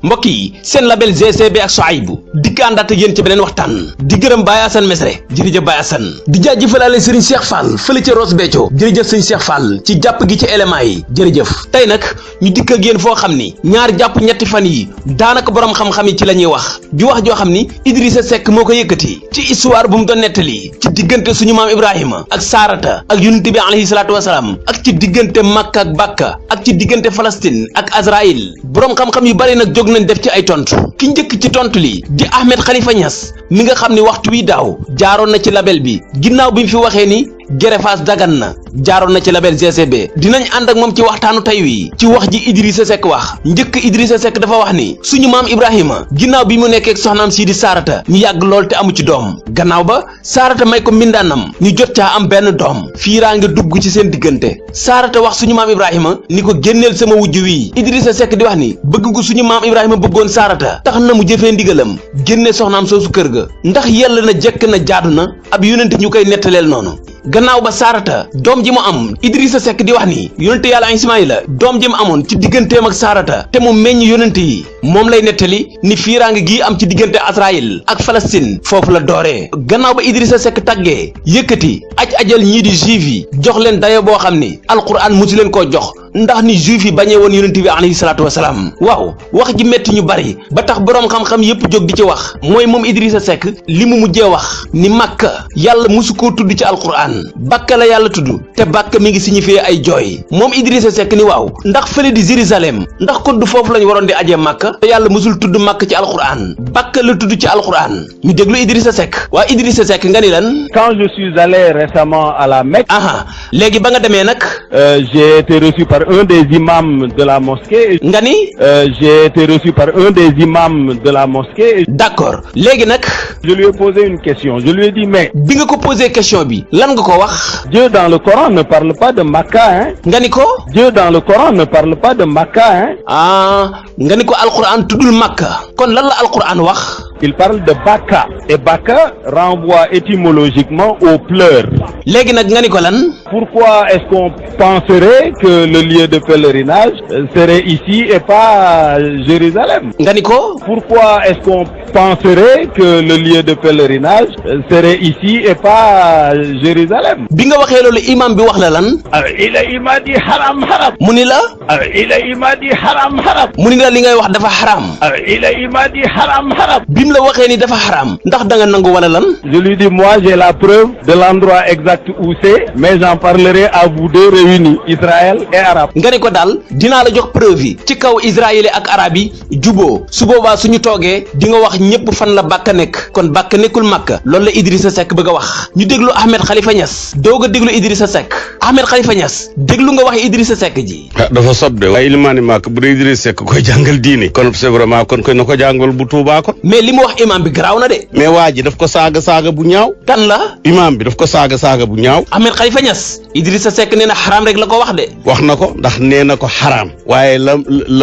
mbokk yi seen label GCB ak Souhaïbou dikk àndaat ak yéen ci beneen waxtaan di gërëm Baye Assane Mesre jërëjëf Baye Assane di jaajëfalaale Serigne Cheikh Fall fële ca Ross Béthio jërëjëf Serigne Cheikh Fall ci jàpp gi ci éléments yi jërëjëf tey nag ñu dikk ak yéen foo xam ni ñaar jàpp ñetti fan yi daanaka borom xam-xam yi ci la ñuy wax ju wax joo xam ni Idrissa Seck moo ko yëkkati ci histoire bu mu doon nettali ci diggante suñu maam Ibrahima ak Saarata ak yonent bi alayhi salaatu wasalaam ak ci diggante Makka ak Bakka ak ci diggante Palestine ak Azraïl borom xam-xam yu bari nag jóg nañ def ci ay tontu ki njëkk ci tontu li di Ahmed Khalifa Niass mi nga xam ni waxtu wi daaw jaaroon na ci label bi ginnaaw bi mu fi waxee ni gerefaas dagan na jaaroon na ci label GCB dinañ ànd ak moom ci waxtaanu tey wi ci wax ji Idrissa Seck wax njëkk Idrissa Seck dafa wax ni suñu maam Ibrahima ginnaaw bi mu nekkee ak soxnaam sii di Saarata ñu yàgg lool te amu ci doom gannaaw ba Saarata may ko mbindaanam ñu jot caa am benn doom fiiraa nga dugg ci seen diggante Saarata wax suñu maam Ibrahima ni ko génneel sama wujj wi Idrissa Seck di wax ni bëgg gu suñu maam Ibrahima bëggoon Saarata tax na mu jëfee ndigalam génne soxnaam soosu kër ga ndax yell na jekk na jaadu na ab yonente ñu koy nettaleel noonu gannaaw ba Saarata doom ji mu am Idrissa Seck di wax ni yonente yàlla Ismaïla doom ji mu amoon ci digganteem ak Saarata te mu meññ yonente yi moom lay nettali ni fiiraange gi am ci diggante Azraïl ak Palestine foofu la dooree gannaaw ba Idrissa Seck tàggee yëkkati ajal ñii di juif yi jox leen dayo boo xam ni alquran musu leen koo jox ndax ni juif yi bañee woon yonente bi alayhi salaatu wasalaam waaw wax ji metti ñu bari ba tax boroom xam-xam yépp jóg di ci wax mooy moom Idrissa Seck li mu mujjee wax ni Makka yàlla musu koo tudd ci alquran Bakka la yàlla tudd te Bakka mi ngi signifié ay jooy moom Idrissa Seck ni waaw ndax fële di Jérusalem ndax kon du foofu lañ waroon di ajee Makka te yàlla musul tudd Makka ci alquran Bakka la tudd ci alquran ñu déglu Idrissa Seck waa Idrissa Seck nga ni lan. Quand je suis allé récemment à la Mecque. léegi ba nga demee nag. J'ai été reçu par un des imams de la mosquée. nga ni. J'ai été reçu par un des imams de la mosquée. D'accord léegi nag. Je lui ai posé une question je lui ai dit mais. bi nga ko posé question bi lan nga ko wax. Dieu dans le Coran ne parle pas de Makka hein. nga ni ko. Dieu dans le Coran ne parle pas de Makka hein. nga ni ko alquran tuddul Makka kon lan la alquran wax. Il parle de Bakka et Bakka renvoie étymologiquement aux pleurs. léegi nag nga ni ko lan. Pourquoi est-ce qu'on penserait que le lieu de pèlerinage serait ici et pas Jérusalem? nga ni ko. Pourquoi est-ce qu'on penserait que le lieu de pèlerinage serait ici et pas Jérusalem? bi nga waxee loolu imam bi wax la lan. il m'a dit haram haram. mu ni la. il m'a dit haram haram. mu ni la li ngay wax dafa haram. il m'a dit haram haram. bim la waxee ni dafa haram ndax da nga nangu wala lan. Je lui dis moi j'ai la preuve de l'endroit exact où c'est mais j'en parlerai à vous deux réunis Israël et arabe. nga ne ko daal dinaa la jox preuve yi ci kaw israélien ak arabe yi juboo su boobaa suñu toogee di nga wax ñëpp fan la Bakka nekk kon Bakka nekkul Makka loolu la Idrissa Seck bëgg a wax ñu déglu Ahmed Khalifa Niass doog a déglu Idrissa Seck Ahmed Khalifa Niass déglu nga wax Idrissa Seck ji. dafa sob de waaye ilimaani Makka bu dee Idrissa Seck koy jàngal diine kon c'est vraiment kon koy na ko jàngal bu Tuubaa kon. mais li mu wax imam bi garaaw na de. mais waa ji daf ko saaga bu ñaaw. kan la. imam bi daf ko saaga bu ñaaw. Ahmed Khalifa Niass Idrissa Seck nee na xaraam rek la ko wax de. wax na ko ndax nee na ko xaraam. waaye la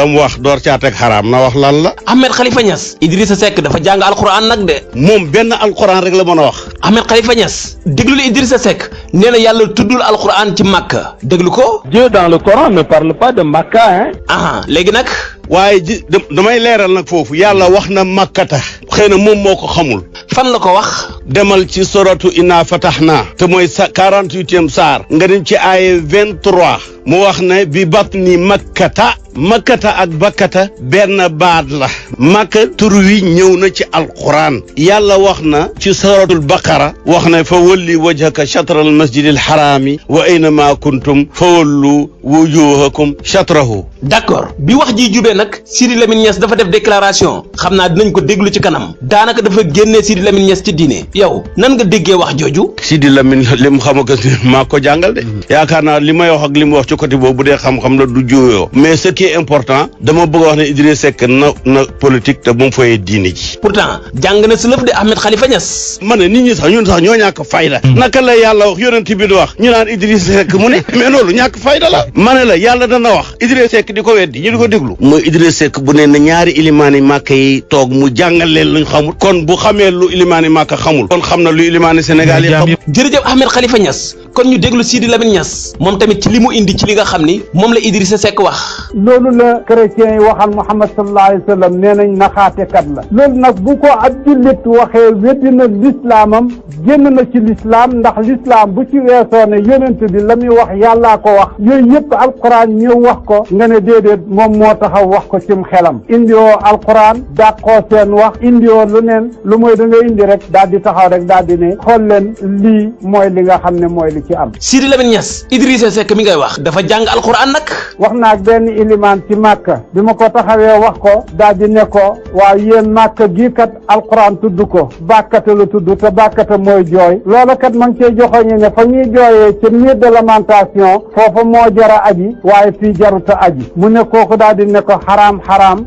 mu wax door caa teg xaraam na wax lan la. Ahmed Khalifa Niass Idrissa Seck dafa jàng alquran nag de. moom benn alquran rek la mën a wax. Ahmed Khalifa Niass déglu li Idrissa Seck nee na yàlla tuddul alquran ci Makka déglu ko. Dieu dans le Coran ne parle pas de Makka hein. léegi nag. waaye damay leeral nag foofu yàlla wax na makkata xëy na moom moo ko xamul. fan la ko wax. demal ci soratu Inna Fatahna te mooy 48e saar nga dem ci aaye 23 mu wax ne bi batni makkata ak bakkata benn baat la makka tur wi ñëw na ci alquran yàlla wax na ci suratul baqara wax na fa walli wajhaka shatral masjidil harami wa aynama kuntum fa wallu wujuhakum shatrahu. d'accord bi wax ji jubee nag Sidi Lamine Niass dafa def déclaration xam naa dinañ ko déglu ci kanam daanaka dafa génnee Sidi Lamine Niass ci diine yow nan nga déggee wax jooju. Sidi Lamine li mu xam ak maa ko jàngal de yaakaar naa li may wax ak li mu wax ci côté boobu bu dee xam-xam la du juyoo mais ce qui est important dama bëgg a wax ne Idrissa Seck na politique te bu mu fayee diine ji. pourtant jàng na si lëf de Ahmed Khalifa Niass. ma ne nit ñi sax ñun sax ñoo ñàkk fayda. naka la yàlla wax yonent bi di wax ñu naan Idrissa Seck mu ne mais loolu ñàkk fayda la. ma ne la yàlla dana wax Idrissa Seck di ko weddi ñu di ko déglu. mooy Idrissa Seck bu ne na ñaari ilimaani Màkka yi toog mu jàngal leen luñ xamul. kon bu xamee lu ilimaani Màkka xamul. kon xam na lu ilimaani Sénégal yi xamul. jërëjëf Ahmed Khalifa Niass kon ñu déglu Sidi Lamine Niass moom tamit ci li mu indi ci li nga xam ni moom la Idrissa Seck wax. loolu la chrétiens yi waxal Muhammad sallallahu alayhi wa sallam nee nañ naxaatekat la loolu nag bu ko ab jullit waxee weddi na lislaamam génn na ci lislaam ndax lislaam bu ci weesoo ne yonent bi la muy wax yàllaa ko wax yooyu yëpp alquran ñëw wax ko nga ne déedéet moom moo taxaw wax ko cim xelam indiwoo alquran dàqoo seen wax indiwoo lu neen lu mooy da nga indi rek daal di taxaw rek daal di ne xool leen lii mooy li nga xam ne mooy li ci am. Sidi Lamine Niass Idrissa Seck mi ngay wax dafa jàng alquran nag. wax naa ak benn ilimaan ci Màkka bi ma ko taxawee wax ko daal di ne ko waaw yéen Màkka gii kat alquran tudd ko bàkkata la tudd te bàkkata mooy jooy loola kat ma ngi cee joxoñe ne fa ñuy jooyee ci mur de lamentation foofa moo jara aji waaye fii jaruta aji mu ne kooku daal di ne ko xaraam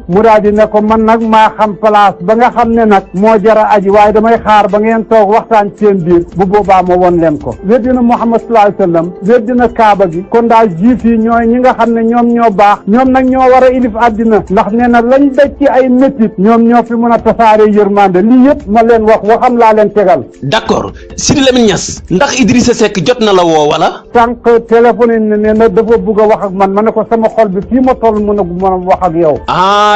mu daal di ne ko man nag maa xam place ba nga xam ne nag moo jara aji waaye damay xaar ba ngeen toog waxtaan seen biir bu boobaa ma won leen ko weddina Muhammad sallallahu alayhi wasallam weddina Kaaba gi kon daal juif yi ñooy ñi nga xam ne ñoom ñoo baax ñoom nag ñoo war a ilif àddina ndax nee na lañ daj ci ay métit ñoom ñoo fi mën a tasaare yërmande lii yëpp ma leen waxam laa leen tegal. d'accord Sidi Lamine Niass ndax Idrissa Seck jot na la woo wala. sànq téléphone ne na dafa bëgg a wax ak man ma ne ko sama xol bi fii ma toll mën a wax ak yow.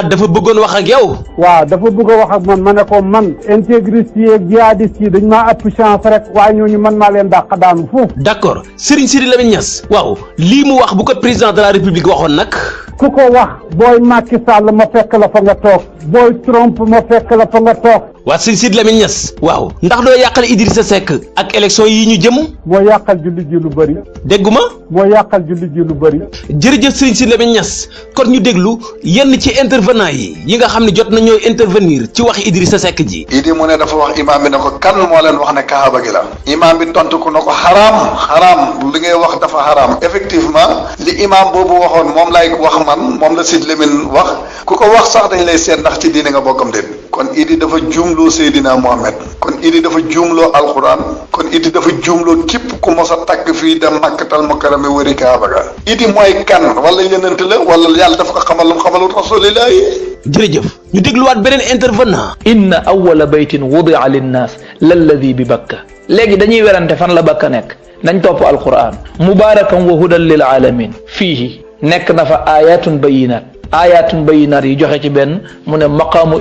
dafa bëggoon wax ak yow. waaw dafa bëgg a wax ak man ma ne ko man intégriste yi ak jihadiste yi dañ maa ëpp chance rek waaye ñooñu man maa leen dàq daanu foofu. d'accord Serigne Sidi Lamine Niass waaw lii mu wax bu ko président de la république waxoon nag. ku ko wax booy Macky Sall ma fekk la fa nga toog booy Trump ma fekk la fa nga toog. waa Serigne Sidi Lamine Niass waaw ndax doo yàqal Idrissa Seck ak élection yi ñu jëm. moo yàqal jullit ji lu bëri. dégguma. moo yàqal jullit ji lu bëri. jërëjëf Serigne Sidi Lamine Niass kon ñu déglu yenn ci intervenant yi nga xam ne jot nañoo intervenir ci wax Idrissa Seck ji. Idi mu ne dafa wax imaam bi ne ko kan moo leen wax ne Kaaba gi la. imaam bi tontu ko na ko xaraam li ngay wax dafa xaraam effectivement li imaam boobu waxoon moom lay wax man moom la Sidi Lamine wax ku ko wax sax dañ lay seet ndax ci diine nga bokkam déet kon Idi dafa juumloo Seydina Mohamed kon Idi dafa juumloo alquran kon Idi dafa juumloo képp ku mos a takk fii dem Makkatal Mukarrama wëri Kaaba ga Idi mooy kan wala yonent la wala yàlla dafa ko xamal lu mu xamalut rasulillahi. jërëjëf ñu dégluwaat beneen intervenant. inna awwala baytin wudia linnaas lalladi bi bakka léegi dañuy werante fan la bakka nekk nañ topp alquran mubarakan wa hudan lil alamin fiihi nekk na fa ayatun bayinaat yi joxe ci benn mu ne maqaamu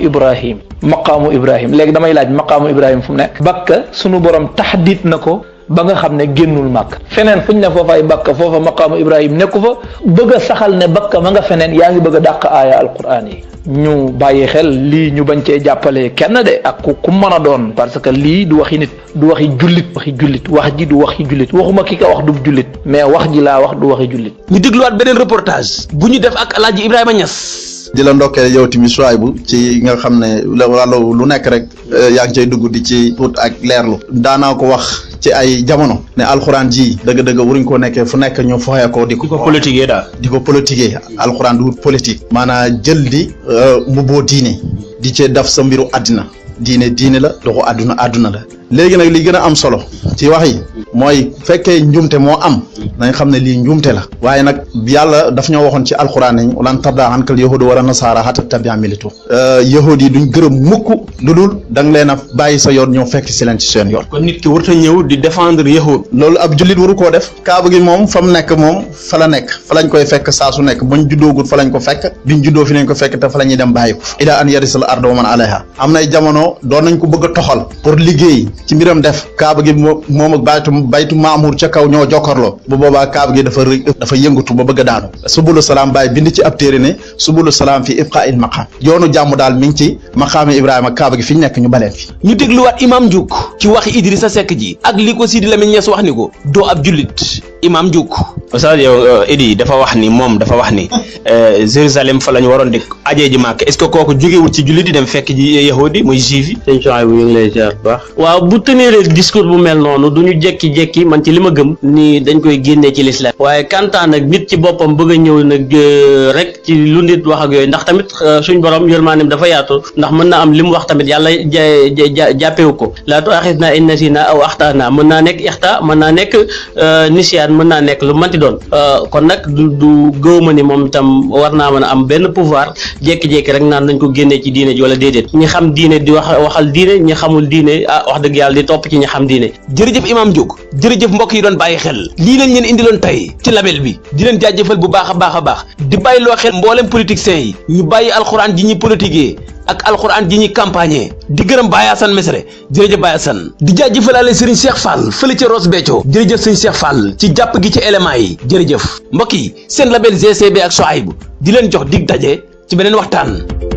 ibrahim léegi damay laaj maqaamu ibrahim fu mu nekk bakka sunu borom taxdit na ko ba nga xam ne génnul màkk feneen fuñ ne foofaay bakka foofa maqaamu ibrahim nekku fa bëgg a saxal ne bakka ma nga feneen yaa ngi bëgg a dàq aaya alquran yi ñu bàyyi xel lii ñu bañ cee jàppale kenn de ak ku mën a doon parce que lii du waxi nit du waxi jullit wax ji du waxi jullit waxuma ki ka wax du jullit mais wax ji laa wax du waxi jullit. ñu dégluwaat beneen reportage bu ñu def ak El Hadj Ibrahima Niass. di la ndokkee yow tamit Souaïbou ci nga xam ne wàllu lu nekk rek yaa ngi cay dugg di ci tuut ak leerlu daanaa ko wax ci ay jamono ne alxuraan ji dëgg-dëgg wuruñ ko nekkee fu nekk ñu foxee ko di ko politiquer daal di ko politiquer alxuraan du politique maanaam jël di mbubboo diine di cee daf sa mbiru àddina diine la doxu àdduna la léegi nag li gën a am solo ci wax yi mooy fekkee njuumte moo am nañ xam ne lii njuumte la waaye nag yàlla daf ñoo waxoon ci alxuraan nañ lan tarda ankal yahudu wala nasaara hatta tabi'a millatu yahud yi duñ gërëm mukk lu dul da nga leen a bàyyi sa yoon ñëw fekk si leen ci seen yoon. kon nit ki warut a ñëw di défendre yahud. loolu ab jullit waru koo def kaaba gi moom fa mu nekk moom fa la nekk fa lañ koy fekk saa su nekk buñ juddoogut fa lañ ko fekk biñ juddoo fi lañ ko fekk te fa la ñuy dem bàyyi ko ila an yarisal arda wa man alayha am nay jamono doon nañ ko bëgg a toxal pour liggéey ci mbiram def kaaba gi moom ak baytu maamuur ca kaw ñoo jokkarloo bu boobaa kaaba gi dafa yëngatu ba bëgg a daanu subulu salaam bàyyi bind ci ab téere ne subulu salaam fi ibqa il maqaam yoonu jàmm daal mi ngi ci maqaami Ibrahima kaaba gi fi ñu nekk ñu baleen fi ñu dégluwaat imam Ndiouk ci waxi Idrissa Seck ji ak li ko Sidi Lamine Niass wax ni ko doo ab jullit imam Ndiouk. Oustaz yow Idi dafa wax ni Jérusalem fa la ñu waroon di ajee ji Màkka est-ce que kooku jógewul ci jullit di dem fekk ji yahudi muy juif yi. sëñ Souaïbou ñu ngi lay ziar bu baax. waaw bu tenir discours bu mel noonu du ñu jekki-jekki man ci li ma gëm ni dañ koy génnee ci l'islam waaye kantaan nag nit ci boppam bëgg a ñëw nag rek ci lu nit wax ak yooyu ndax tamit suñ borom yërmaaneem dafa yaatu ndax mën na am li mu wax tamit yàlla jàppewu ko laa tu'aaxidnaa in nasiinaa aw axtaanaa mën naa nekk ixta mën naa nekk nisyaan mën naa nekk lu manti doon kon nag du gëwma ni moom itam war naa mën a am benn pouvoir jékki-jékki rek naan nañ ko génnee ci diine ji wala déedéet ñi xam diine di waxal diine ñi xamul diine wax dëgg yàlla di topp ci ñi xam diine. jërëjëf Imam Diop jërëjëf mbokk yi doon bàyyi xel lii lañ leen indiloon tey ci label bi di leen jaajëfal bu baax a baax di bàyyi loo xel mboolem politiciens yi ñu bàyyi alxuraan ji ñuy politiquer ak alxuraan ji ñuy campagne di gërëm Baye Assane Mesere jërëjëf Baye Assane di jaajëfalaale Serigne Cheikh Fall fële ca Ross Béthio jërëjëf Serigne Cheikh Fall ci jàpp gi ci éléments yi jërëjëf mbokk yi seen label GCB ak Souhaïbou di leen jox dig daje ci beneen waxtaan.